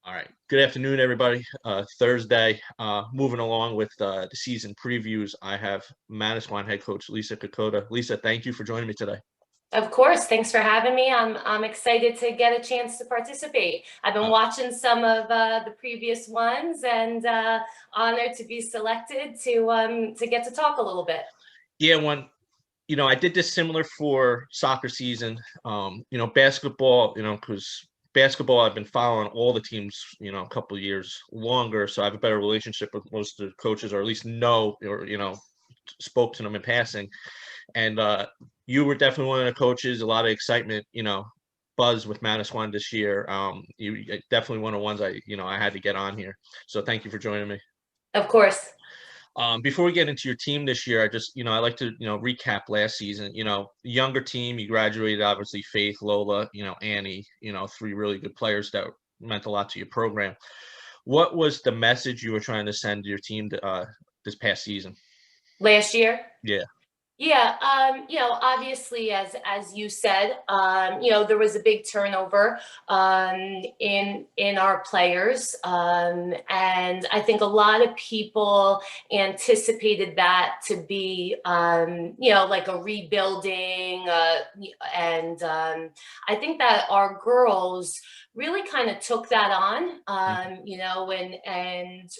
All right. Good afternoon, everybody. Thursday. Moving along with the season previews, I have Manasquan head coach Lisa Kukoda. Lisa, thank you for joining me today. Of course. Thanks for having me. I'm excited to get a chance to participate. I've been watching some of the previous ones and honored to be selected to get to talk a little bit. Yeah, I did this similar for soccer season. Basketball, because basketball, I've been following all the teams, a couple of years longer. So I have a better relationship with most of the coaches, or at least know, or, spoke to them in passing. And you were definitely one of the coaches, a lot of excitement, buzz with Manasquan this year. You definitely one of the ones I had to get on here. So thank you for joining me. Of course. Before we get into your team this year, I like to, recap last season. Younger team, you graduated, obviously, Faith, Lola, Annie, three really good players that meant a lot to your program. What was the message you were trying to send to your team this past season? Last year? Yeah. Yeah, obviously, as you said, there was a big turnover in our players, and I think a lot of people anticipated that to be, like a rebuilding, and I think that our girls really kind of took that on, and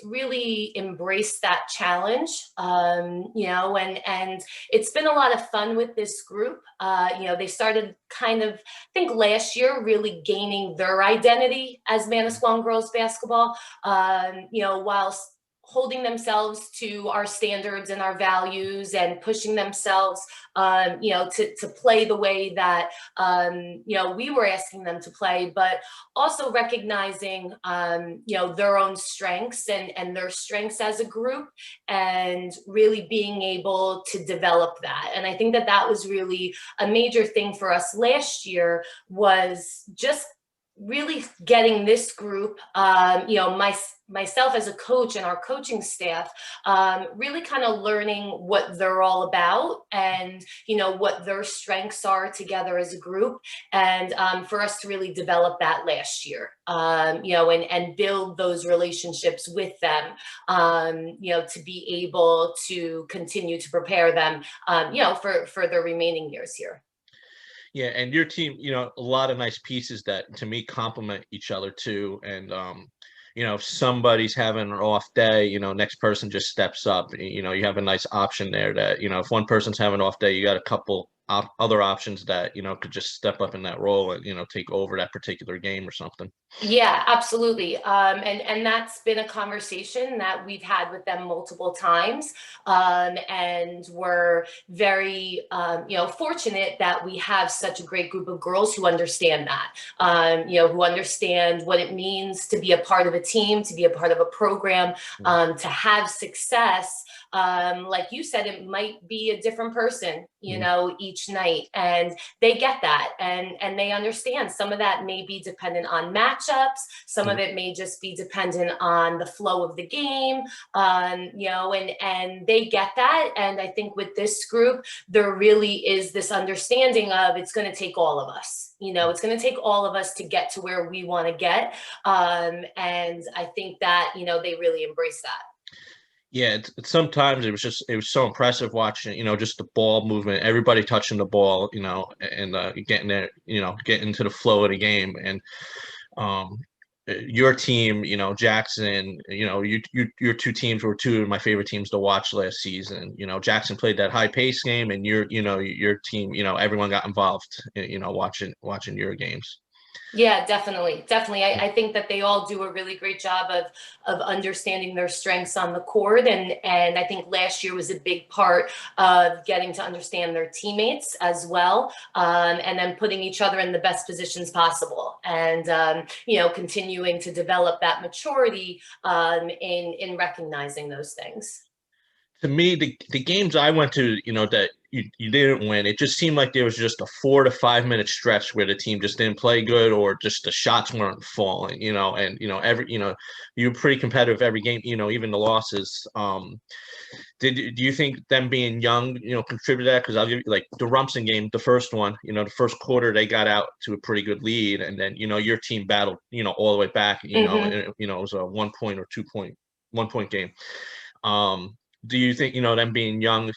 really embraced that challenge, and it's been a lot of fun with this group. They started kind of, I think last year, really gaining their identity as Manasquan girls basketball, whilst holding themselves to our standards and our values and pushing themselves, to play the way that, we were asking them to play, but also recognizing, their own strengths and their strengths as a group, and really being able to develop that. And I think that was really a major thing for us last year, was just really getting this group, myself as a coach and our coaching staff, really kind of learning what they're all about, and what their strengths are together as a group, and for us to really develop that last year, and build those relationships with them, to be able to continue to prepare them, for the remaining years here. Yeah, and your team, a lot of nice pieces that to me complement each other too. And if somebody's having an off day, next person just steps up. You have a nice option there that, if one person's having an off day, you got a couple other options that, could just step up in that role and, take over that particular game or something. Yeah, absolutely. And that's been a conversation that we've had with them multiple times. And we're very, fortunate that we have such a great group of girls who understand that, who understand what it means to be a part of a team, to be a part of a program, to have success. Like you said, it might be a different person, each night, and they get that, and they understand some of that may be dependent on matchups. Some of it may just be dependent on the flow of the game, and they get that. And I think with this group, there really is this understanding of, it's going to take all of us. It's going to take all of us to get to where we want to get. And I think that, they really embrace that. Yeah, sometimes it was so impressive watching, just the ball movement, everybody touching the ball, and getting there, getting into the flow of the game. And your team, Jackson, your two teams were two of my favorite teams to watch last season. Jackson played that high pace game, and your team, everyone got involved, watching your games. Yeah, definitely. I think that they all do a really great job of understanding their strengths on the court. And I think last year was a big part of getting to understand their teammates as well. And then putting each other in the best positions possible, and, continuing to develop that maturity, in recognizing those things. To me, the games I went to, that you didn't win. It just seemed like there was just a 4 to 5 minute stretch where the team just didn't play good, or just the shots weren't falling, and you were pretty competitive every game, even the losses. Do you think them being young, contributed to that? Because I'll give you, like, the Rumson game, the first one, the first quarter they got out to a pretty good lead, and then your team battled, all the way back. And, it was a 1 point or 2 point, 1 point game. Do you think them being young,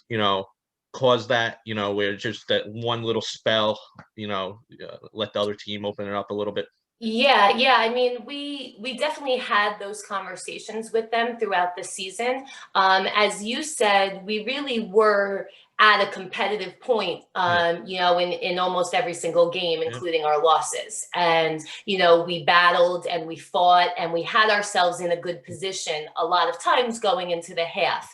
caused that, where just that one little spell, let the other team open it up a little bit? Yeah. I mean, we definitely had those conversations with them throughout the season. As you said, we really were at a competitive point, in almost every single game, including our losses. And, we battled and we fought and we had ourselves in a good position a lot of times going into the half.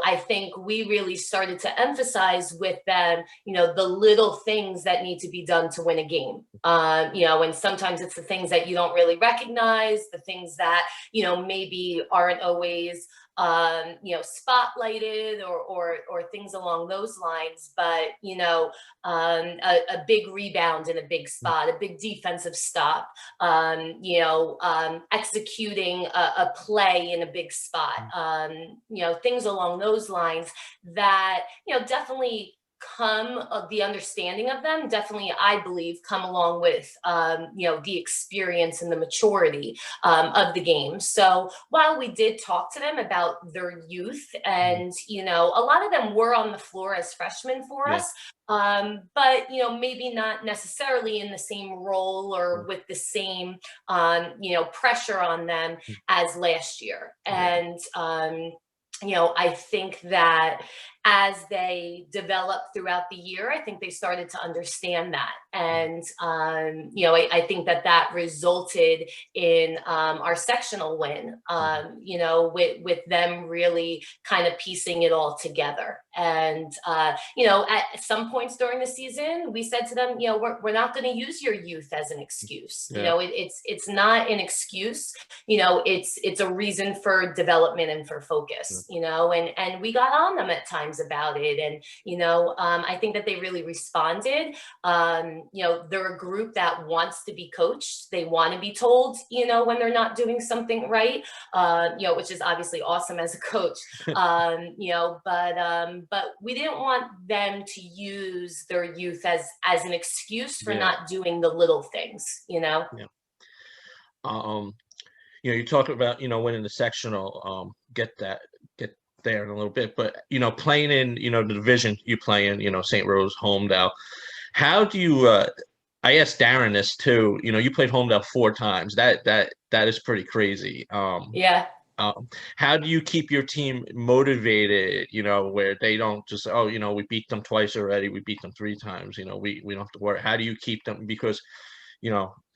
I think we really started to emphasize with them, the little things that need to be done to win a game. And sometimes it's the things that you don't really recognize, the things that, maybe aren't always spotlighted or things along those lines, but a big rebound in a big spot, a big defensive stop, executing a play in a big spot, things along those lines that definitely come of the understanding of them, definitely, I believe, come along with the experience and the maturity of the game. So while we did talk to them about their youth, and a lot of them were on the floor as freshmen for us, but maybe not necessarily in the same role or with the same pressure on them as last year. And I think that as they developed throughout the year, I think they started to understand that. And, I think that resulted in our sectional win, with them really kind of piecing it all together. And, at some points during the season, we said to them, we're not going to use your youth as an excuse. It's not an excuse, it's a reason for development and for focus, and we got on them at times about it. And, I think that they really responded. They're a group that wants to be coached. They want to be told, when they're not doing something right, which is obviously awesome as a coach. But we didn't want them to use their youth as an excuse for not doing the little things, you talk about, winning the sectional, get there in a little bit, but playing in the division you play in, St. Rose, Homedale, how do you I asked Darren this too, you played Homedale 4 times. That is pretty crazy. How do you keep your team motivated, where they don't just, we beat them twice already, we beat them 3 times, we don't have to worry? How do you keep them? Because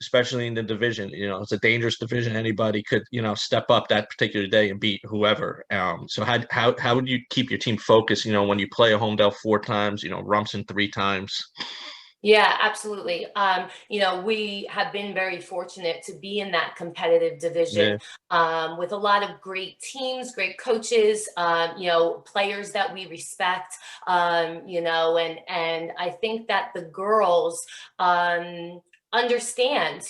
especially in the division, it's a dangerous division. Anybody could, step up that particular day and beat whoever. So how would you keep your team focused, when you play a Homedale 4 times, Rumson 3 times? Yeah, absolutely. We have been very fortunate to be in that competitive division, with a lot of great teams, great coaches, players that we respect, and I think that the girls, understand,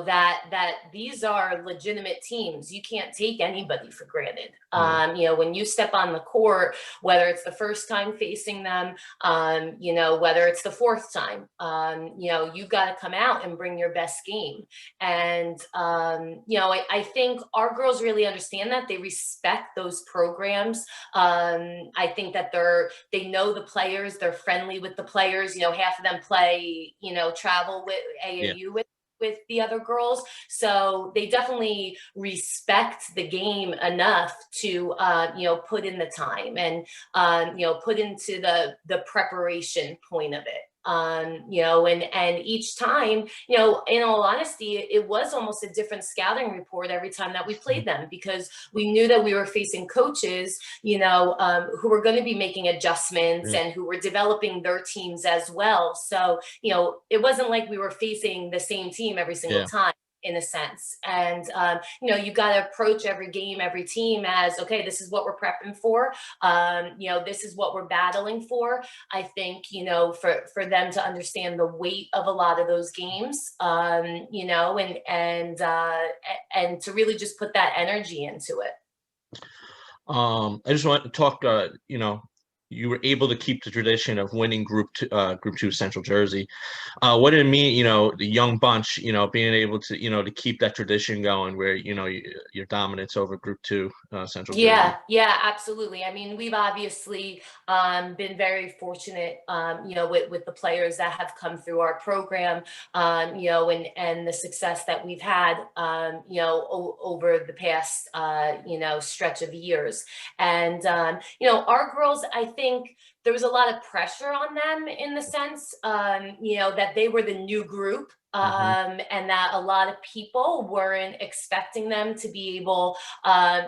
that these are legitimate teams. You can't take anybody for granted. When you step on the court, whether it's the first time facing them, whether it's the 4th time, you've got to come out and bring your best game. And, I think our girls really understand that. They respect those programs. I think that they know the players, they're friendly with the players. Half of them play, travel with AAU with the other girls. So they definitely respect the game enough to, put in the time and, put into the preparation point of it. And each time, in all honesty, it was almost a different scouting report every time that we played them, because we knew that we were facing coaches, who were going to be making adjustments and who were developing their teams as well. So, it wasn't like we were facing the same team every single time. in a sense. And, you know, you got to approach every game, every team as, okay, this is what we're prepping for. You know, this is what we're battling for. I think, you know, for them to understand the weight of a lot of those games, you know, and to really just put that energy into it. I just want to talk, you know, you were able to keep the tradition of winning Group 2 Central Jersey. What did it mean, you know, the young bunch, you know, being able to, you know, to keep that tradition going where, you know, your dominance over Group 2 Central Jersey? Yeah, absolutely. I mean, we've obviously been very fortunate, you know, with the players that have come through our program, you know, and the success that we've had, you know, over the past, you know, stretch of years. And, you know, our girls, I think there was a lot of pressure on them in the sense, you know, that they were the new group. And that a lot of people weren't expecting them to be able,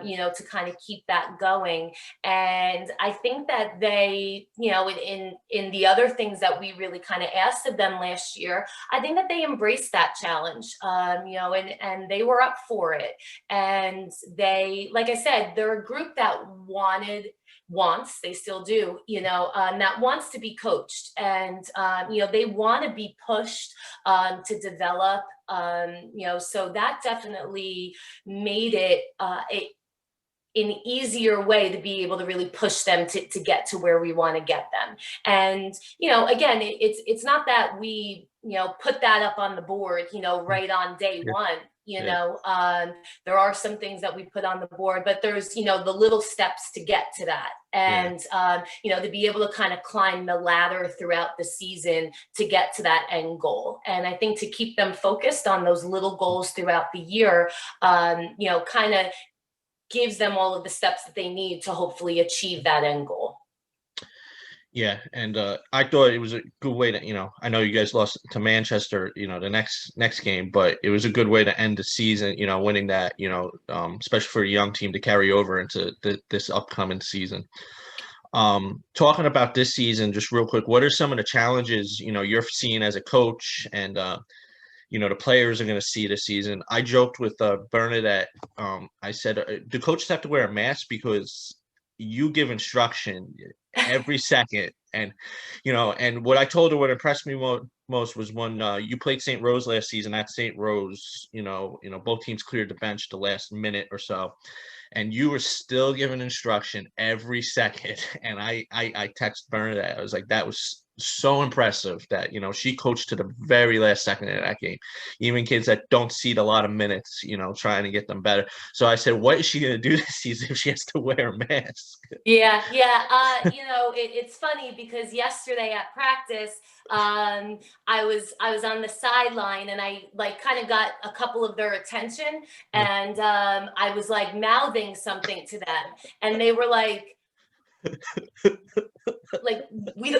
you know, to kind of keep that going. And I think that they, you know, in the other things that we really kind of asked of them last year, I think that they embraced that challenge, you know, and they were up for it. And they, like I said, they're a group that wants, they still do, you know, that wants to be coached, and you know, they want to be pushed to develop, you know, so that definitely made it an easier way to be able to really push them to get to where we want to get them. And, you know, again, it's not that we, you know, put that up on the board, you know, right on day one. You know, there are some things that we put on the board, but there's, you know, the little steps to get to that. And, you know, to be able to kind of climb the ladder throughout the season to get to that end goal. And I think to keep them focused on those little goals throughout the year, you know, kind of gives them all of the steps that they need to hopefully achieve that end goal. Yeah, and I thought it was a good way to, you know, I know you guys lost to Manchester, you know, the next game, but it was a good way to end the season, you know, winning that, you know, especially for a young team to carry over into this upcoming season. Talking about this season, just real quick, what are some of the challenges, you know, you're seeing as a coach and, you know, the players are going to see this season? I joked with Bernadette. I said, do coaches have to wear a mask because you give instruction every second? And, you know, and what I told her, what impressed me most was when you played St. Rose last season at St. Rose, you know, both teams cleared the bench the last minute or so, and you were still giving instruction every second. And I texted Bernadette. I was like, that was so impressive that, you know, she coached to the very last second of that game, even kids that don't see a lot of minutes, you know, trying to get them better. So I said, what is she going to do this season if she has to wear a mask? Yeah. You know, it's funny because yesterday at practice, I was on the sideline and I like kind of got a couple of their attention, and I was like mouthing something to them, and they were like we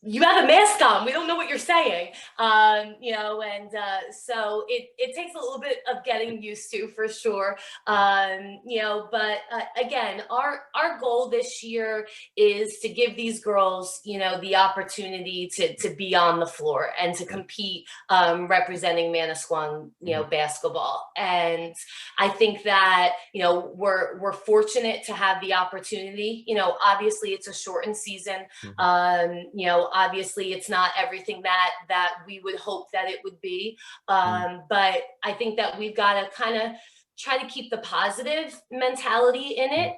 you have a mask on. We don't know what you're saying. You know, and so it takes a little bit of getting used to, for sure. You know, but again, our goal this year is to give these girls, you know, the opportunity to be on the floor and to compete, representing Manasquan, you know, basketball. And I think that, you know, we're fortunate to have the opportunity. You know, obviously it's a shortened season. You know, obviously it's not everything that we would hope that it would be, but I think that we've got to kind of try to keep the positive mentality in it.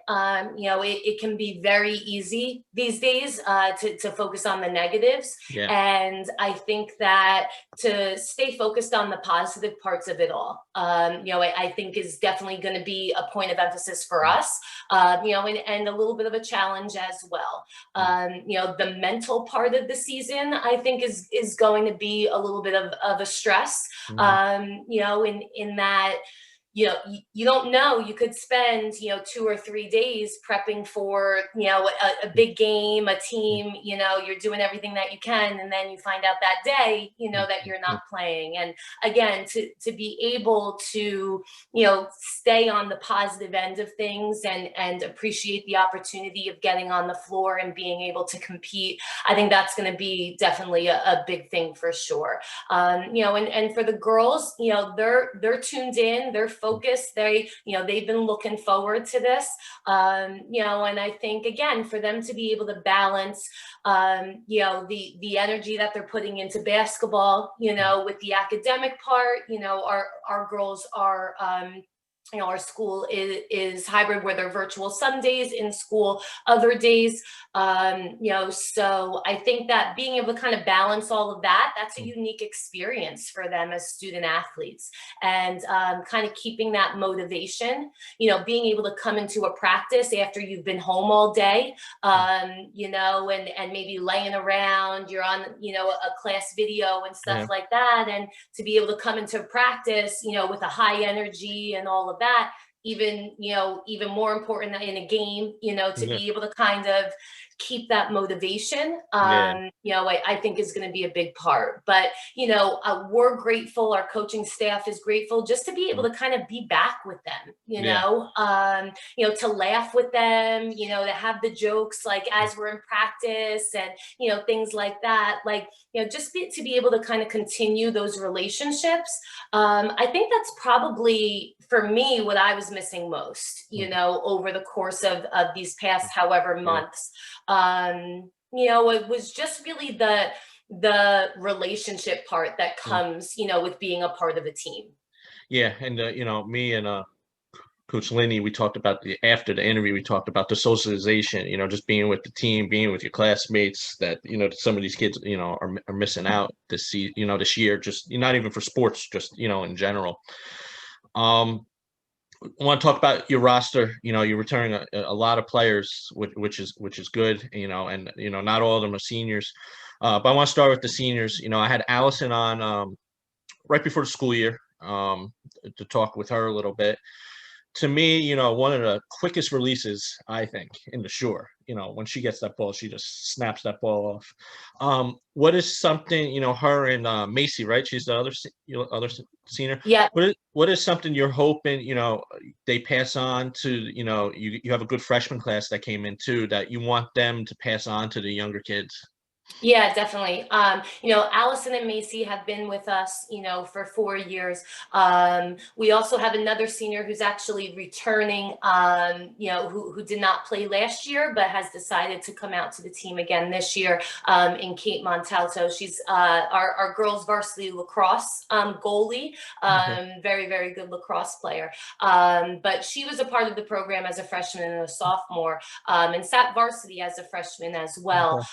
You know, it can be very easy these days to focus on the negatives. And I think that to stay focused on the positive parts of it all, you know, I think is definitely going to be a point of emphasis for us, you know, and a little bit of a challenge as well. You know, the mental part of the season, I think is going to be a little bit of a stress, you know, in that, you don't know, you could spend, 2 or 3 days prepping for, a big game, a team, you're doing everything that you can. And then you find out that day, that you're not playing. And again, to be able to, stay on the positive end of things and appreciate the opportunity of getting on the floor and being able to compete, I think that's going to be definitely a big thing for sure. And for the girls, they're tuned in, they're focused. They've been looking forward to this. And I think, again, for them to be able to balance, the energy that they're putting into basketball, with the academic part, our girls are, our school is hybrid, where they're virtual some days, in school other days. So I think that being able to kind of balance all of that, that's a unique experience for them as student athletes. And kind of keeping that motivation, being able to come into a practice after you've been home all day, and maybe laying around, you're on, a class video and stuff like that. And to be able to come into practice, with a high energy and all of that, even more important in a game, to be able to kind of keep that motivation, I think is going to be a big part. But, we're grateful. Our coaching staff is grateful just to be able to kind of be back with them, to laugh with them, to have the jokes, like, as we're in practice, and, things like that, like, just to be able to kind of continue those relationships. I think that's probably, for me, what I was missing most, over the course of these past however months. It was just really the relationship part that comes, with being a part of a team. Yeah. And, me and Coach Linney, we talked about after the interview, we talked about the socialization, just being with the team, being with your classmates, that, some of these kids, are missing out this year, just not even for sports, just, in general. I want to talk about your roster. You're returning a lot of players, which is good, and, not all of them are seniors. But I want to start with the seniors. I had Allison on right before the school year to talk with her a little bit. To me, one of the quickest releases, I think, in the shore. When she gets that ball, she just snaps that ball off. What is something, her and Macy, right? She's the other senior. Yeah. What is something you're hoping, they pass on to, you have a good freshman class that came in too, that you want them to pass on to the younger kids? Yeah, definitely. Allison and Macy have been with us, for 4 years. We also have another senior who's actually returning, who did not play last year, but has decided to come out to the team again this year, in Kate Montalto. She's our girls varsity lacrosse goalie, very, very good lacrosse player. But she was a part of the program as a freshman and a sophomore, and sat varsity as a freshman as well,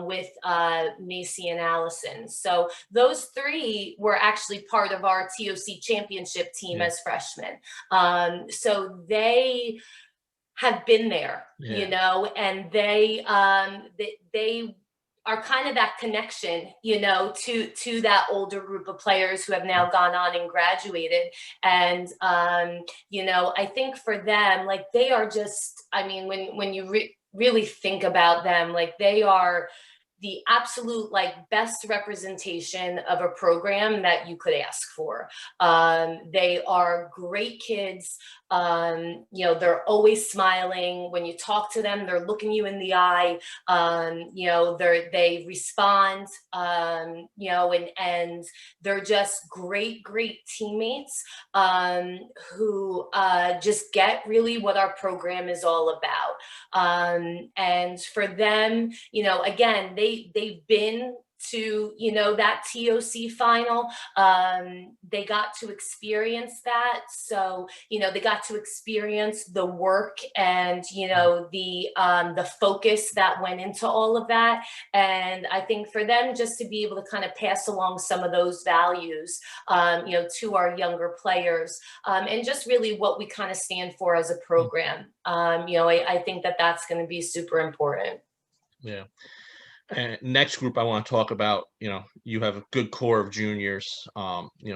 with Macy and Allison. So those three were actually part of our TOC championship team as freshmen. So they have been there, and they are kind of that connection, to that older group of players who have now gone on and graduated. And, I think for them, like, they are just, when you really think about them, like, they are the absolute, like, best representation of a program that you could ask for. They are great kids. They're always smiling. When you talk to them, they're looking you in the eye. They respond, and they're just great teammates, who just get really what our program is all about. And for them, again, they've been to, that TOC final. They got to experience that. So, they got to experience the work and, the focus that went into all of that. And I think for them just to be able to kind of pass along some of those values, to our younger players, and just really what we kind of stand for as a program. I think that that's going to be super important. Yeah. And next group I want to talk about, you have a good core of juniors.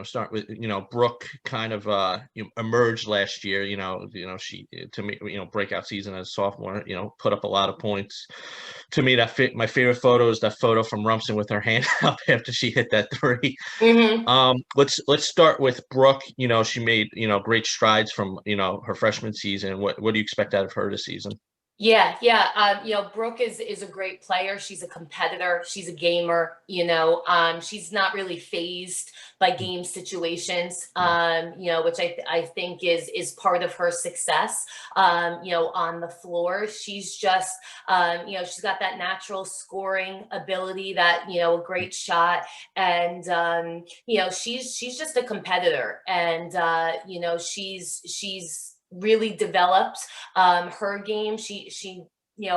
Start with, Brooke kind of emerged last year. She, to me, breakout season as a sophomore. Put up a lot of points. To me, my favorite photo is that photo from Rumson with her hand up after she hit that three. Mm-hmm. Let's start with Brooke. She made great strides from her freshman season. What do you expect out of her this season? Yeah, yeah. Brooke is a great player. She's a competitor. She's a gamer. She's not really phased by game situations. Which I think is part of her success. On the floor, she's just she's got that natural scoring ability, that a great shot, and she's just a competitor, and she's really developed her game. She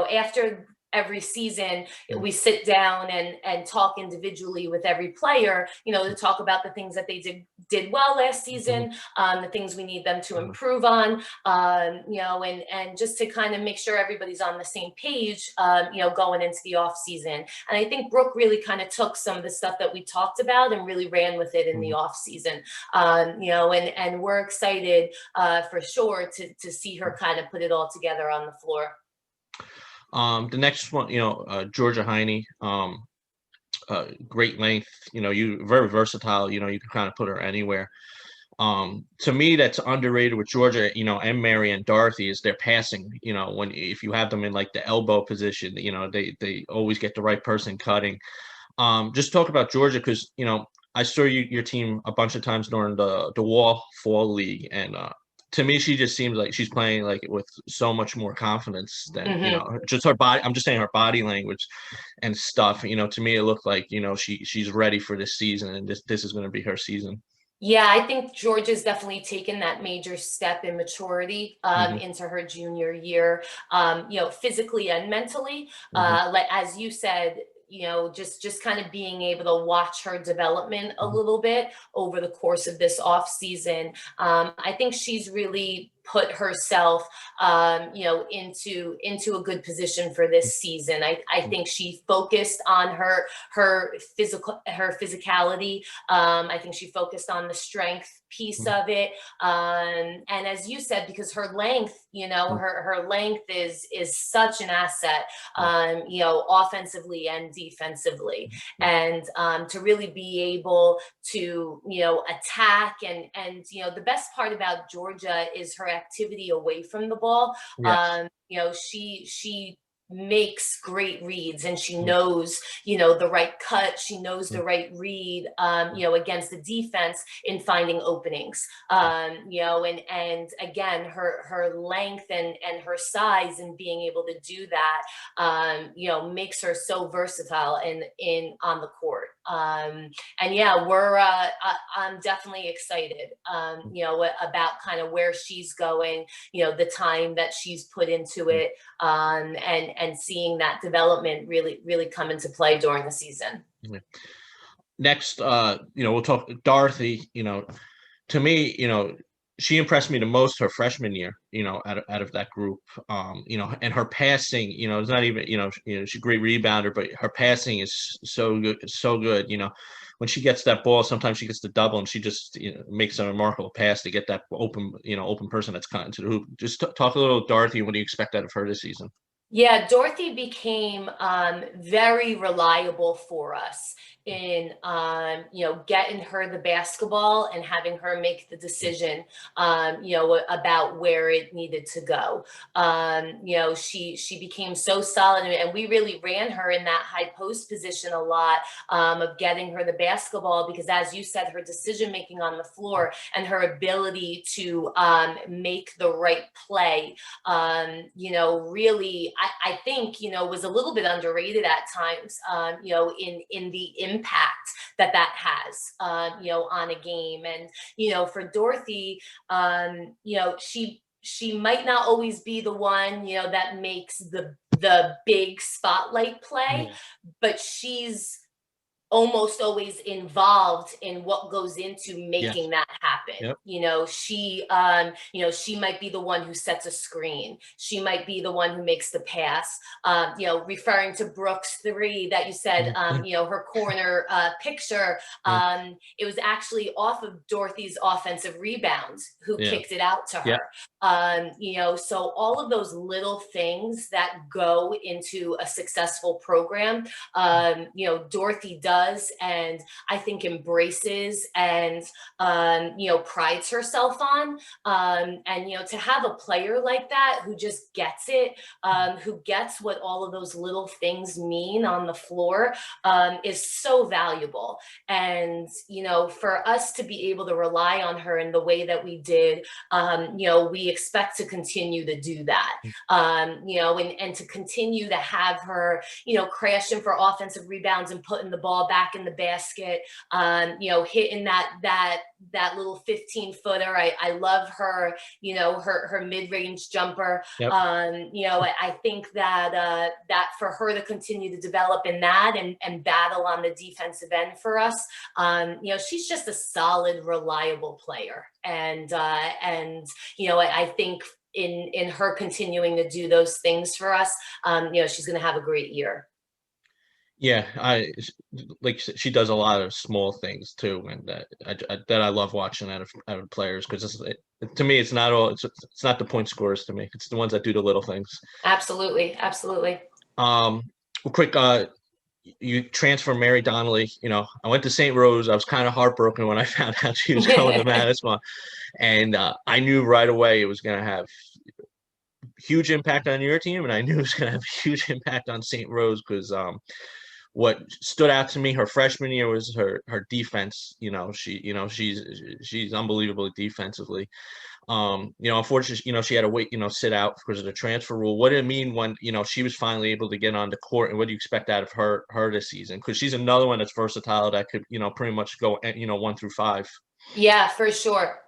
after every season we sit down and talk individually with every player, to talk about the things that they did well last season, the things we need them to improve on, and just to kind of make sure everybody's on the same page, going into the off season. And I think Brooke really kind of took some of the stuff that we talked about and really ran with it in the off season. And we're excited for sure to see her kind of put it all together on the floor. The next one, Georgia Heine, great length, you very versatile, you can kind of put her anywhere. To me, that's underrated with Georgia, and Mary and Dorothy, is their passing. If you have them in like the elbow position, they always get the right person cutting. Just talk about Georgia, because I saw your team a bunch of times during the Wall Fall League, and to me, she just seems like she's playing like with so much more confidence than just her body. I'm just saying her body language and stuff. To me, it looked like she's ready for this season, and this is going to be her season. Yeah, I think Georgia's definitely taken that major step in maturity into her junior year, physically and mentally. Like as you said, just kind of being able to watch her development a little bit over the course of this off season. I think she's really put herself into a good position for this season. I think she focused on her physicality. I think she focused on the strength piece of it, and as you said, because her length, her length is such an asset, offensively and defensively, and to really be able to attack, and the best part about Georgia is her activity away from the ball. Yes. She makes great reads, and she knows the right cut, she knows the right read against the defense in finding openings, and again, her length and her size, and being able to do that makes her so versatile in on the court. And yeah, I'm definitely excited about kind of where she's going, the time that she's put into it, and seeing that development really come into play during the season. Next, we'll talk Dorothy. To me, she impressed me the most her freshman year, out of that group. And her passing, it's not even, she's a great rebounder, but her passing is so good, so good. When she gets that ball, sometimes she gets the double, and she just makes a remarkable pass to get that open person that's caught into the hoop. Just talk a little, Dorothy. What do you expect out of her this season? Yeah, Dorothy became very reliable for us in getting her the basketball and having her make the decision about where it needed to go. She became so solid, and we really ran her in that high post position a lot, of getting her the basketball, because as you said, her decision making on the floor and her ability to make the right play, really, I think, was a little bit underrated at times, in the impact that has, on a game. And, for Dorothy, she might not always be the one, that makes the big spotlight play, but she's almost always involved in what goes into making that happen. Yep. You know, she might be the one who sets a screen. She might be the one who makes the pass. You know, referring to Brooke's three that you said, you know, her corner picture, it was actually off of Dorothy's offensive rebound who kicked it out to her. You know, so all of those little things that go into a successful program, you know, Dorothy does, and I think embraces and, you know, prides herself on. And, you know, to have a player like that who just gets it, who gets what all of those little things mean on the floor, is so valuable. And, you know, for us to be able to rely on her in the way that we did, you know, we expect to continue to do that, you know, and to continue to have her, you know, crashing for offensive rebounds and putting the ball back in the basket, you know, hitting that little 15-footer. I love her, you know, her mid-range jumper. You know, I think that that for her to continue to develop in that and battle on the defensive end for us, you know, she's just a solid, reliable player. And you know, I think in her continuing to do those things for us, you know, she's going to have a great year. Yeah, like she does a lot of small things too, and that I love watching out of players, because to me it's not all it's not the point scorers to me, it's the ones that do the little things. Absolutely, absolutely. Well, quick, you transfer Mary Donnelly. You know, I went to St. Rose. I was kind of heartbroken when I found out she was going to Manasquan, and I knew right away it was going to have huge impact on your team, and I knew it was going to have a huge impact on St. Rose, because what stood out to me her freshman year was her defense. You know, she's unbelievable defensively. You know, unfortunately, you know, she had to wait, you know, sit out because of the transfer rule. What did it mean when, you know, she was finally able to get on the court, and what do you expect out of her this season? Because she's another one that's versatile, that could, you know, pretty much go, you know, 1 through 5. Yeah, for sure.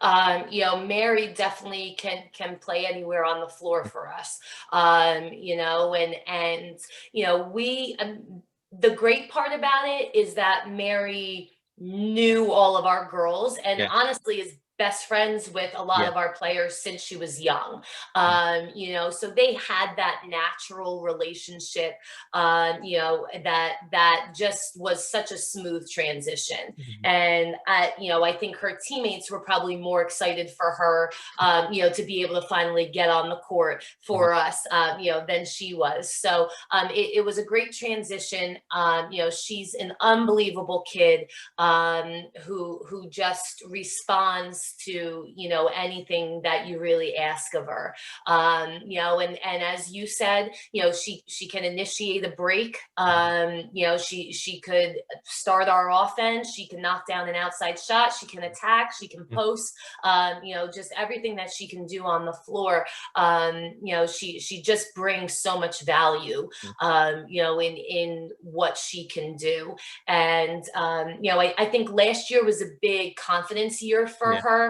You know, Mary definitely can play anywhere on the floor for us. You know, and you know, the great part about it is that Mary knew all of our girls, and honestly is best friends with a lot of our players since she was young. You know, so they had that natural relationship, you know, that just was such a smooth transition. And you know, I think her teammates were probably more excited for her, you know, to be able to finally get on the court for us, you know, than she was. So it was a great transition. You know, she's an unbelievable kid, who just responds to, you know, anything that you really ask of her. You know, and as you said, you know, she can initiate a break. You know, she could start our offense. She can knock down an outside shot. She can attack. She can post. You know, just everything that she can do on the floor. You know, she just brings so much value. You know, in what she can do. And you know, I think last year was a big confidence year for her.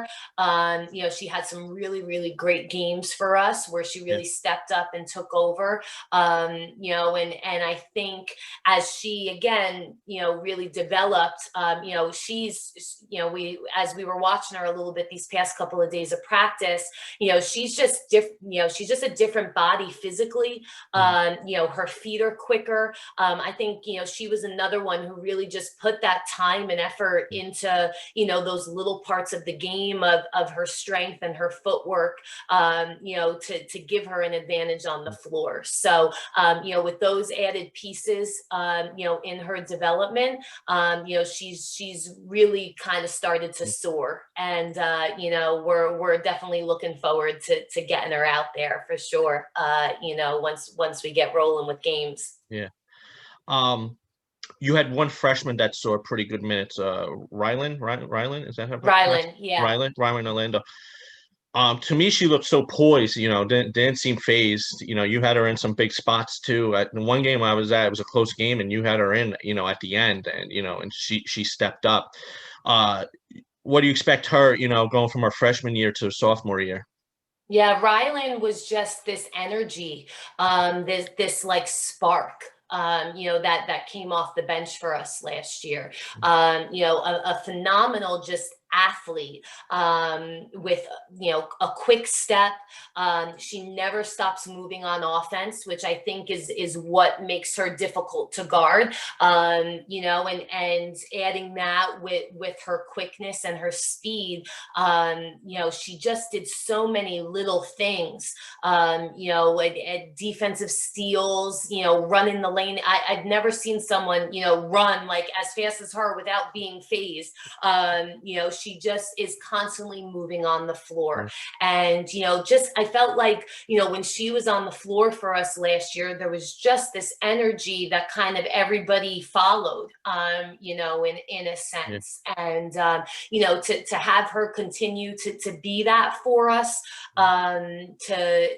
You know, she had some really great games for us where she really stepped up and took over. You know, and I think as she again, you know, really developed, you know, she's, you know, as we were watching her a little bit these past couple of days of practice, you know, she's just different, you know, she's just a different body physically. You know, her feet are quicker. I think, you know, she was another one who really just put that time and effort into, you know, those little parts of the game of her strength and her footwork, you know, to give her an advantage on the floor. So, you know, with those added pieces, you know, in her development, you know, she's really kind of started to soar. And, you know, we're definitely looking forward to getting her out there for sure, you know, once we get rolling with games. Yeah. You had one freshman that saw pretty good minutes. Rylan, is that her? Rylan, yeah. Rylan Orlando. To me, she looked so poised. You know, didn't seem phased. You know, you had her in some big spots too. At the one game I was at, it was a close game, and you had her in, you know, at the end, and you know, and she stepped up. What do you expect her, you know, going from her freshman year to sophomore year? Yeah, Rylan was just this energy, this like spark. that came off the bench for us last year. A phenomenal just athlete, with a quick step. She never stops moving on offense, which I think is what makes her difficult to guard. And adding that with her quickness and her speed, she just did so many little things. At defensive steals, running the lane. I've never seen someone run like as fast as her without being phased. She just is constantly moving on the floor. And, I felt like, when she was on the floor for us last year, there was just this energy that kind of everybody followed, in a sense. And, to have her continue to be that for us, to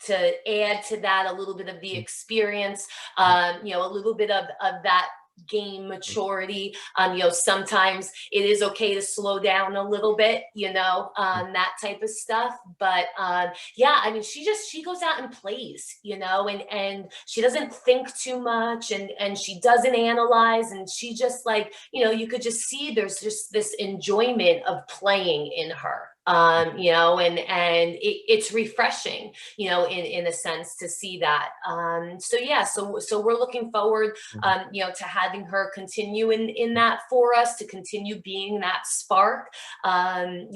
add to that a little bit of the experience, a little bit of that game maturity. Sometimes it is okay to slow down a little bit, that type of stuff. But she goes out and plays, and she doesn't think too much, and she doesn't analyze, and she just you could just see there's just this enjoyment of playing in her. It's refreshing, in a sense, to see that. So we're looking forward, to having her continue in that for us, to continue being that spark, and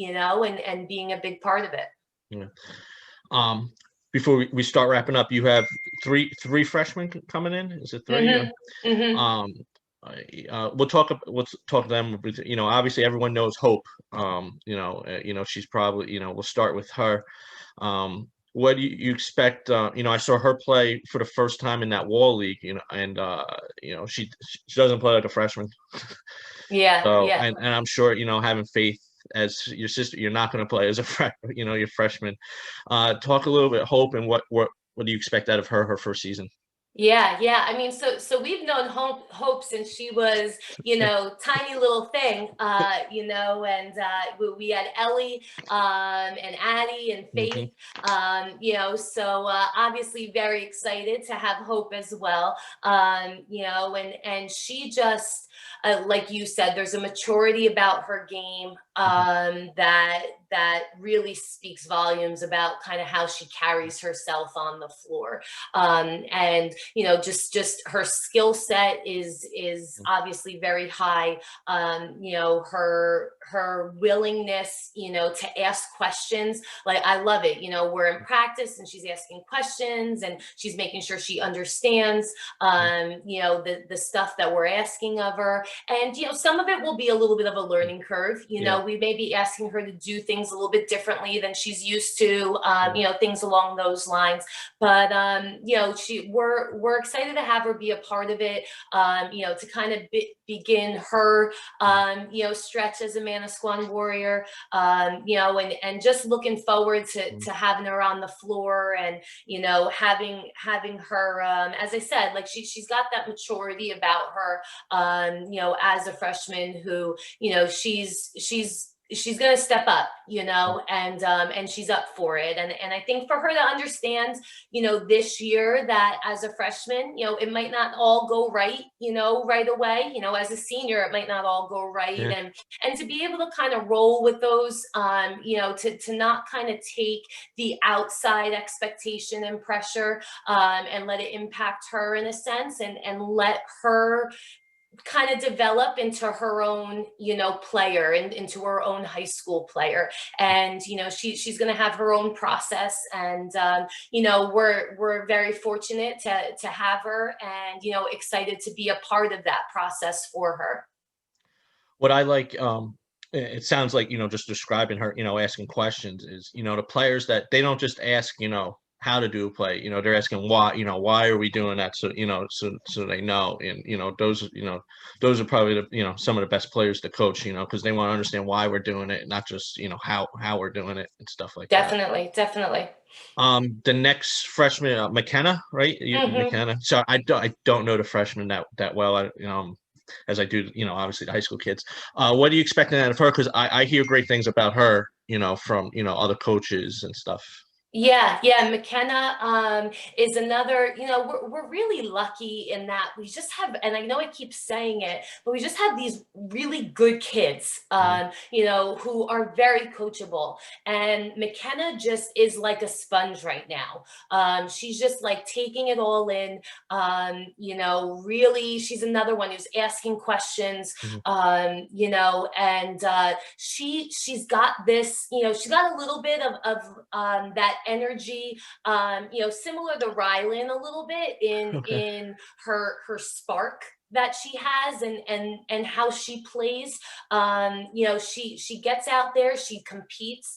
being a big part of it. Yeah. Before we start wrapping up, you have three freshmen coming in. Is it three? Mm-hmm. Mm-hmm. We'll talk to them. Obviously everyone knows Hope. She's probably, we'll start with her. What do you expect? I saw her play for the first time in that wall league, and she doesn't play like a freshman. Yeah. So, yeah. And I'm sure, having faith as your sister, you're not going to play as your freshman. Talk a little bit, Hope, and what do you expect out of her first season? Yeah. So we've known Hope since she was, tiny little thing, and we had Ellie, and Addie and Faith, so obviously very excited to have Hope as well, and she just, like you said, there's a maturity about her game, that really speaks volumes about kind of how she carries herself on the floor. And just her skill set is obviously very high. Her willingness, to ask questions, I love it. We're in practice and she's asking questions and she's making sure she understands, the stuff that we're asking of her. And, some of it will be a little bit of a learning curve. We may be asking her to do things a little bit differently than she's used to, things along those lines. But, we're excited to have her be a part of it, to kind of begin her, stretch as a Manasquan warrior, and just looking forward to having her on the floor and, having her, as I said, she's got that maturity about her, as a freshman who, she's going to step up, and she's up for it. And I think for her to understand, this year that as a freshman, it might not all go right, right away, as a senior, it might not all go right. Yeah. And to be able to kind of roll with those, to not kind of take the outside expectation and pressure, and let it impact her in a sense, and let her kind of develop into her own, player, and into her own high school player. And, she's going to have her own process. And, we're very fortunate to have her, and, excited to be a part of that process for her. What I like, it sounds like, just describing her, asking questions is, the players that they don't just ask, how to do a play, they're asking why are we doing that? So, so they know, and, those are probably the, some of the best players to coach, because they want to understand why we're doing it, not just, how we're doing it and stuff like that. Definitely. The next freshman, McKenna, right? McKenna. So I don't know the freshmen that well. As I do, obviously the high school kids. What are you expecting out of her? Because I hear great things about her, from, other coaches and stuff. Yeah. McKenna is another, we're really lucky in that we just have, and I know I keep saying it, but we just have these really good kids, who are very coachable. And McKenna just is like a sponge right now. She's just like taking it all in. Really, she's another one who's asking questions, Mhm. and she's got this, she's got a little bit of that energy, similar to Rylan a little bit in Okay. in her spark that she has, and how she plays. She gets out there, she competes.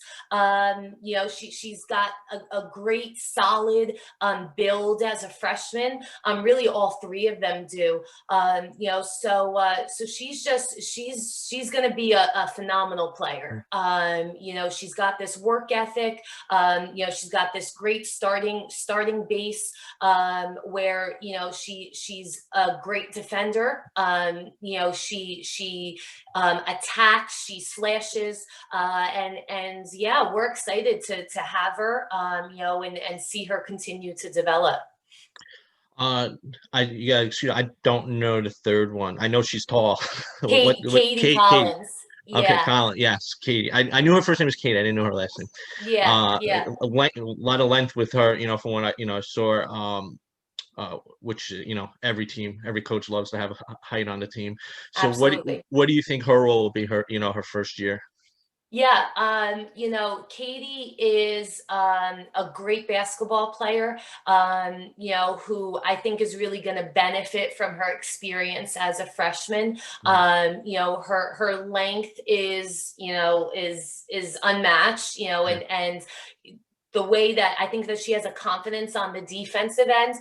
She's got a great solid build as a freshman. Really all three of them do. So she's going to be a phenomenal player. She's got this work ethic. She's got this great starting base, where she's a great defender. She attacks, she slashes, and yeah, we're excited to have her, and see her continue to develop. Uh, excuse me, I don't know the third one. I know she's tall. What, Katie Katie. Collins. Okay, Yeah, Colin. Yes, Katie. I knew her first name was Katie. I didn't know her last name. yeah. A lot of length with her. From what I saw. Which every team, every coach loves to have a height on the team. So Absolutely. what do you think her role will be? Her first year. Yeah, Katie is a great basketball player, who I think is really going to benefit from her experience as a freshman. Mhm. Her length is unmatched, Yeah. and the way that I think that she has a confidence on the defensive end.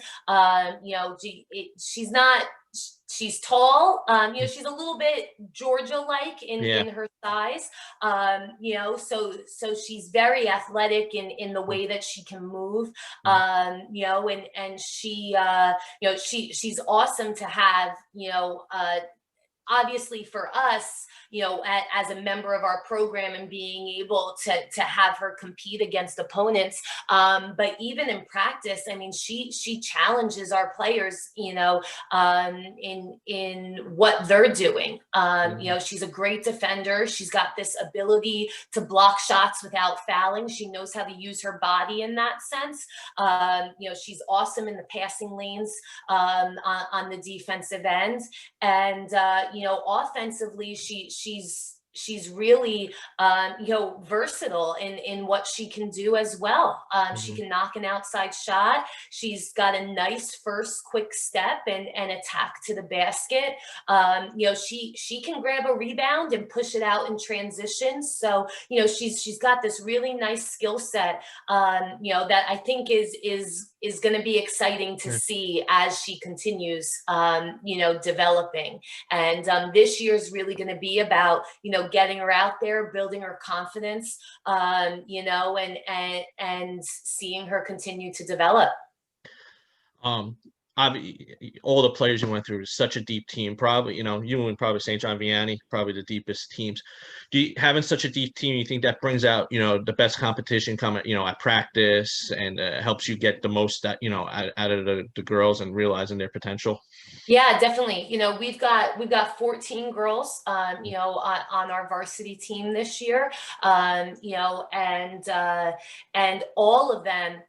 She's not. She's tall. She's a little bit Georgia-like in Yeah. her size. So she's very athletic in the way that she can move. Mhm. And she's awesome to have. Obviously for us, as a member of our program, and being able to have her compete against opponents. But even in practice, I mean, she challenges our players, in what they're doing. Mhm. She's a great defender. She's got this ability to block shots without fouling. She knows how to use her body in that sense. She's awesome in the passing lanes, on the defensive end. And offensively, she's really versatile in what she can do as well. She Mhm. can knock an outside shot. She's got a nice first quick step and attack to the basket. She can grab a rebound and push it out in transition. So she's got this really nice skill set, that I think is going to be exciting to Yeah. see as she continues, developing. And this year is really going to be about, getting her out there, building her confidence, and seeing her continue to develop. Um, all the players you went through is such a deep team. Probably, you and probably St. John Vianney, probably the deepest teams. Having such a deep team, you think that brings out, the best competition coming, at practice, and helps you get the most out of the girls and realizing their potential? Yeah, definitely. We've got 14 girls, on our varsity team this year. And all of them,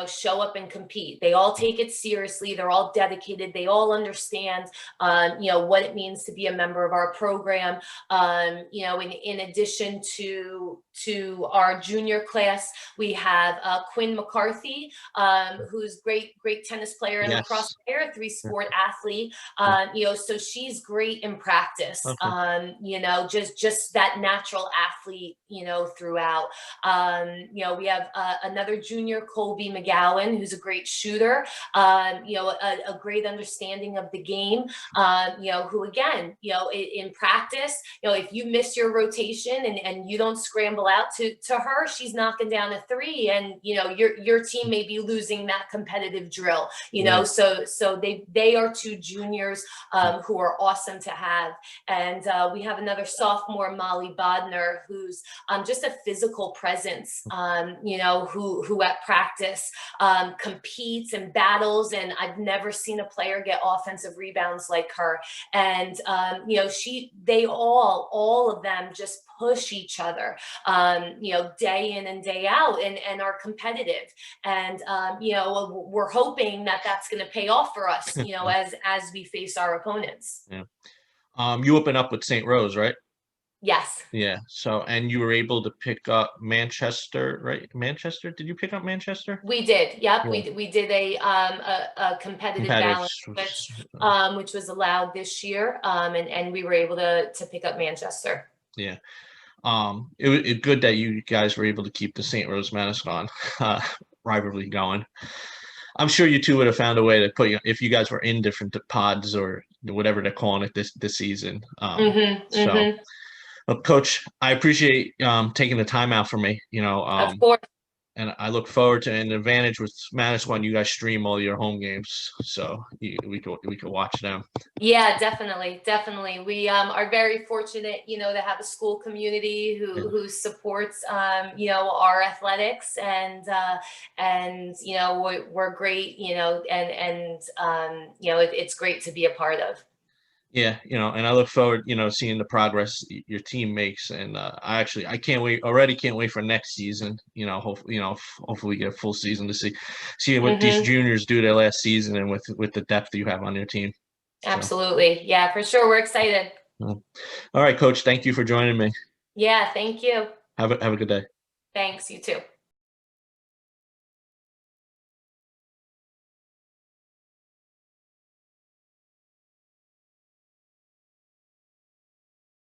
show up and compete. They all take it seriously. They're all dedicated. They all understand, what it means to be a member of our program. In addition to our junior class, we have Quinn McCarthy, who's great tennis player and lacrosse Yes. player, Yeah. three-sport athlete. Yeah. So she's great in practice. Okay. Just that natural athlete, throughout. We have another junior, Colby McGowan, who's a great shooter, you know, a great understanding of the game, you know, who again, you know, in practice, you know, if you miss your rotation and you don't scramble out to her, she's knocking down a three, and you know, your team may be losing that competitive drill, you know. So they are two juniors who are awesome to have. And we have another sophomore, Molly Bodner, who's just a physical presence, you know, who at practice competes and battles, and I've never seen a player get offensive rebounds like her. And you know, they all of them just push each other, you know, day in and day out, and are competitive. And you know, we're hoping that that's going to pay off for us, you know, as we face our opponents. Yeah. You open up with St. Rose, right? Yes. Yeah. So, and you were able to pick up Manchester, right? Manchester? Did you pick up Manchester? We did. Yep. Yeah. We did a competitive balance, which was allowed this year. And we were able to pick up Manchester. Yeah. It good that you guys were able to keep the St. Rose Manasquan rivalry going. I'm sure you two would have found a way to put you if you guys were in different pods or whatever they're calling it this season. So, Coach, I appreciate taking the time out for me. You know, of course. And I look forward to an advantage with Manasquan. You guys stream all your home games, so we could watch them. Yeah, definitely. We are very fortunate, you know, to have a school community who supports, you know, our athletics, and you know, we're great, you know, and you know, it's great to be a part of. Yeah, you know, and I look forward, you know, seeing the progress your team makes, and I can't wait. Already can't wait for next season. You know, hopefully we get a full season to see what these juniors do their last season, and with the depth you have on your team. Absolutely, yeah, for sure. We're excited. All right, Coach. Thank you for joining me. Yeah, thank you. Have a good day. Thanks. You too.